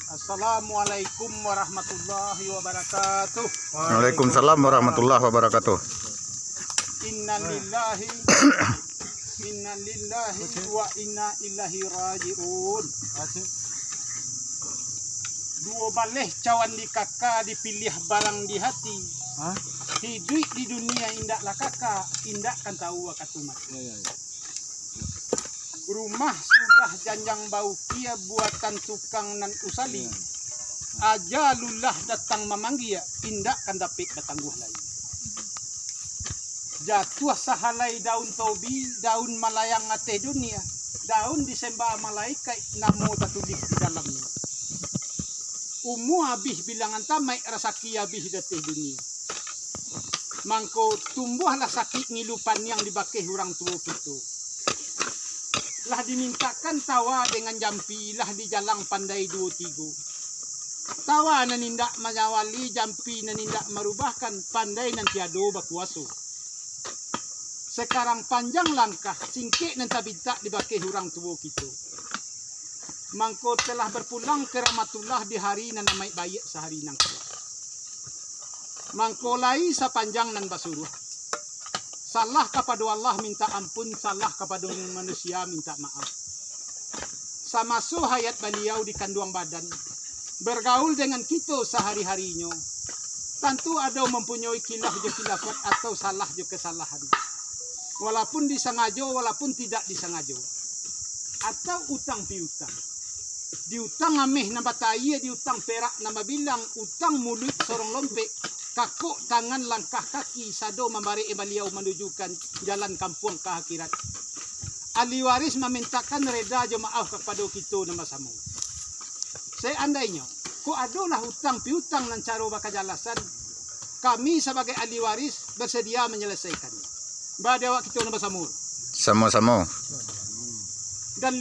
Assalamualaikum warahmatullahi wabarakatuh. Waalaikumsalam warahmatullahi wabarakatuh. Innalillahi wa inna ilaihi rajiun. Dua baleh cawan di kakak dipilih barang di hati. Hidup di dunia indaklah kakak, indakkan tahu akatumat. Rumah sudah janjang bau kia buatan tukang nan usali. Aja lulah datang memanggil, indakkan dapat datang buah lain. Jatuh sahalai daun tobi, daun malayang ate dunia. Daun disembah malaikat, namo tatulis di dalamnya. Habis bilangan tamai rasa kia habis datih dunia. Mangko tumbuhlah sakit ngilupan yang dibakeh orang tua kita. Lah dimintakan tawa dengan jampi, lah di jalang pandai 2-3. Tawa nanindak menyawali, jampi nanindak merubahkan, pandai nanti ado bakuaso. Sekarang panjang langkah, singkik nanti bintak dibakeh orang tua kita. Mangko telah berpulang ke rahmatullah di hari nan namai baik sehari nang. Mangko lai sepanjang nan basuruh. Salah kepada Allah minta ampun, salah kepada manusia minta maaf. Samasu hayat beliau di kandungan badan, bergaul dengan kita sehari-harinya. Tentu ada mempunyai khilaf je khilafat atau salah je kesalahan. Walaupun disengaja, walaupun tidak disengaja. Atau utang piutang. Diutang ameh nama tayi, diutang perak nama bilang, utang mulut sorong lompek. Kakuk tangan langkah kaki sado membari beliau menujukan jalan kampung ke akhirat. Ahli waris memintakan reda jemaah kepada kita nama sama. Seandainya ku adalah hutang piutang nan cara bakajalasan, kami sebagai ahli waris bersedia menyelesaikannya. Badawak kita nama sama. Sama-sama.